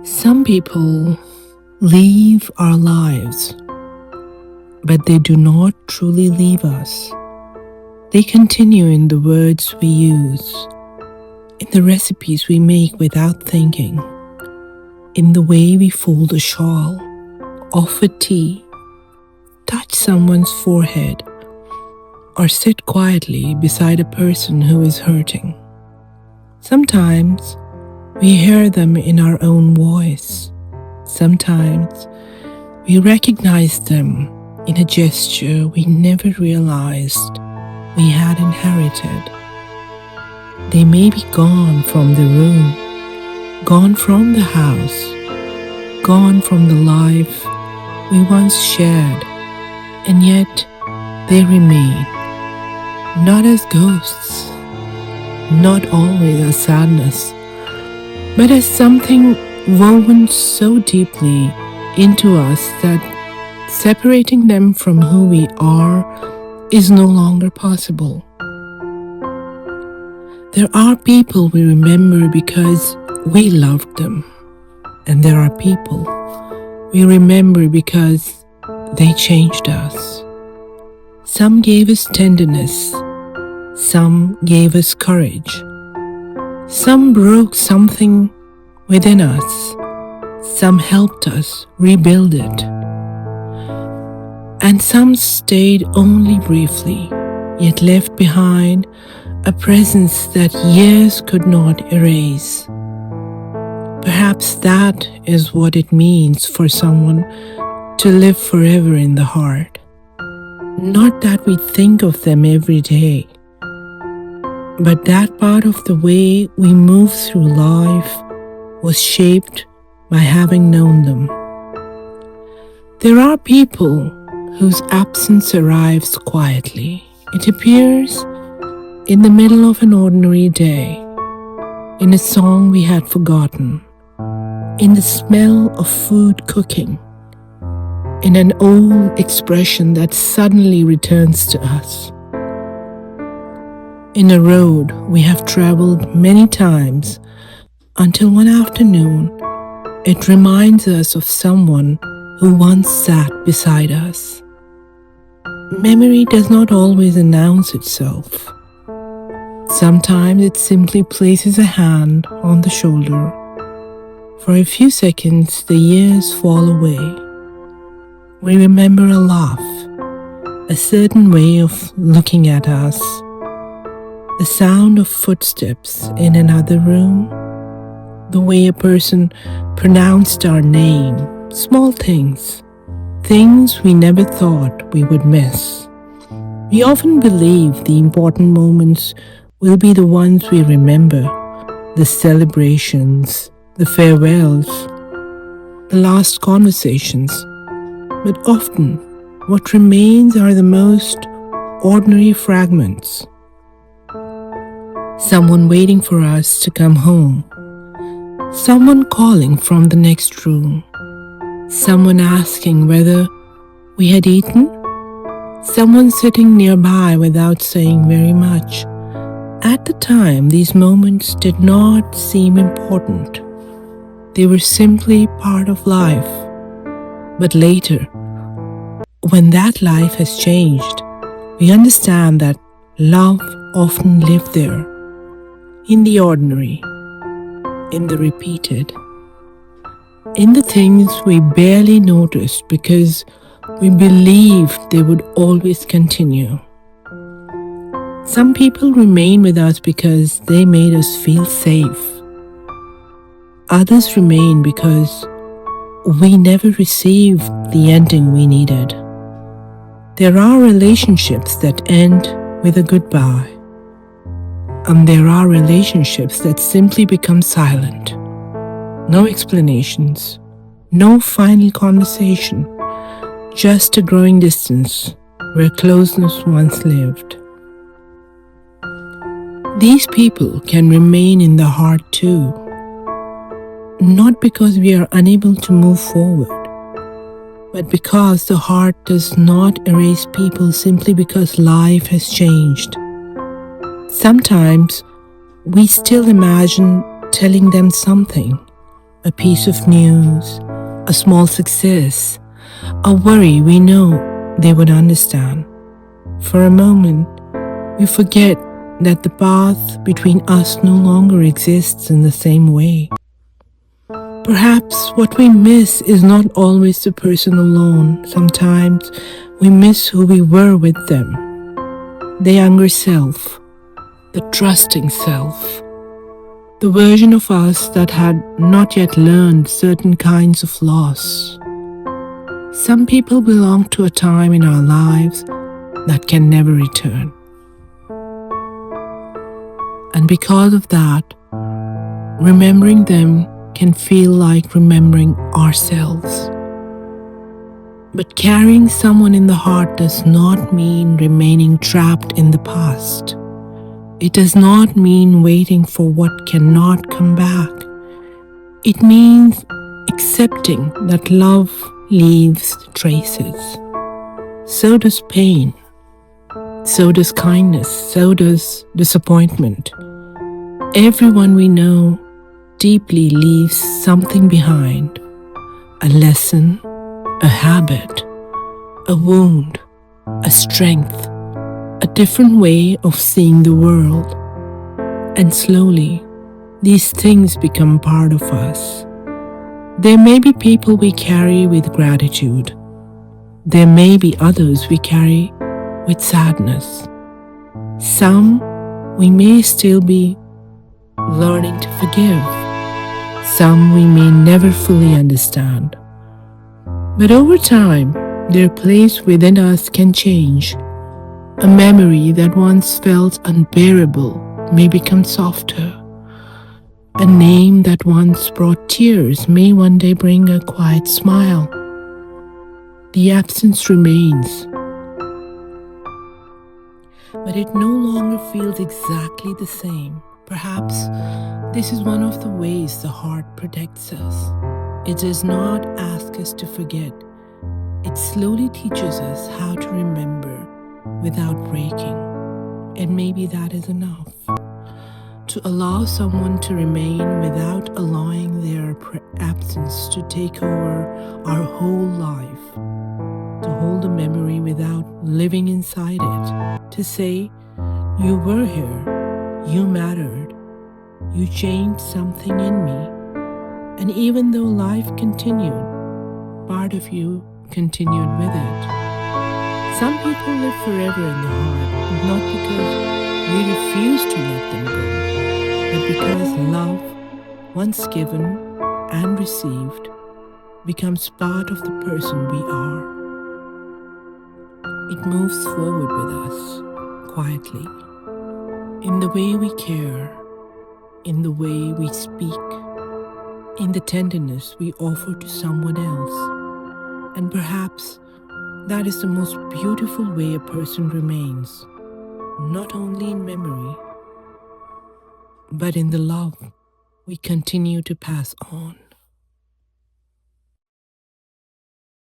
Some people leave our lives, but they do not truly leave us. They continue in the words we use, in the recipes we make without thinking, in the way we fold a shawl, offer tea, touch someone's forehead, or sit quietly beside a person who is hurting. Sometimes we hear them in our own voice. Sometimes we recognize them in a gesture we never realized we had inherited. They may be gone from the room, gone from the house, gone from the life we once shared, and yet they remain, not as ghosts, not always as sadness, but as something woven so deeply into us that separating them from who we are is no longer possible. There are people we remember because we loved them, and there are people we remember because they changed us. Some gave us tenderness, some gave us courage, some broke something within us, some helped us rebuild it, and some stayed only briefly, yet left behind a presence that years could not erase. Perhaps that is what it means for someone to live forever in the heart. Not that we think of them every day, but that part of the way we move through life was shaped by having known them. There are people whose absence arrives quietly. It appears in the middle of an ordinary day, in a song we had forgotten, in the smell of food cooking, in an old expression that suddenly returns to us. In a road we have traveled many times until one afternoon it reminds us of someone who once sat beside us. Memory does not always announce itself. Sometimes it simply places a hand on the shoulder. For a few seconds the years fall away. We remember a laugh, a certain way of looking at us, the sound of footsteps in another room, the way a person pronounced our name, small things, things we never thought we would miss. We often believe the important moments will be the ones we remember, the celebrations, the farewells, the last conversations. But often, what remains are the most ordinary fragments. Someone waiting for us to come home. Someone calling from the next room. Someone asking whether we had eaten. Someone sitting nearby without saying very much. At the time, these moments did not seem important. They were simply part of life. But later, when that life has changed, we understand that love often lived there, in the ordinary, in the repeated, in the things we barely noticed because we believed they would always continue. Some people remain with us because they made us feel safe. Others remain because we never received the ending we needed. There are relationships that end with a goodbye, and there are relationships that simply become silent. No explanations, no final conversation, just a growing distance where closeness once lived. These people can remain in the heart too, not because we are unable to move forward, but because the heart does not erase people simply because life has changed. Sometimes we still imagine telling them something, a piece of news, a small success, a worry we know they would understand. For a moment, we forget that the path between us no longer exists in the same way. Perhaps what we miss is not always the person alone. Sometimes we miss who we were with them, the younger self, the trusting self, the version of us that had not yet learned certain kinds of loss. Some people belong to a time in our lives that can never return. And because of that, remembering them can feel like remembering ourselves. But carrying someone in the heart does not mean remaining trapped in the past. It does not mean waiting for what cannot come back. It means accepting that love leaves traces. So does pain. So does kindness. So does disappointment. Everyone we know deeply leaves something behind, a lesson, a habit, a wound, a strength, a different way of seeing the world. And slowly, these things become part of us. There may be people we carry with gratitude. There may be others we carry with sadness. Some we may still be learning to forgive. Some we may never fully understand. But over time, their place within us can change. A memory that once felt unbearable may become softer. A name that once brought tears may one day bring a quiet smile. The absence remains, but it no longer feels exactly the same. Perhaps this is one of the ways the heart protects us. It does not ask us to forget. It slowly teaches us how to remember without breaking. And maybe that is enough. To allow someone to remain without allowing their absence to take over our whole life. To hold a memory without living inside it. To say, you were here. You mattered. You changed something in me. And even though life continued, part of you continued with it. Some people live forever in the heart, not because we refuse to let them go, but because love, once given and received, becomes part of the person we are. It moves forward with us, quietly. In the way we care, in the way we speak, in the tenderness we offer to someone else. And perhaps that is the most beautiful way a person remains, not only in memory, but in the love we continue to pass on.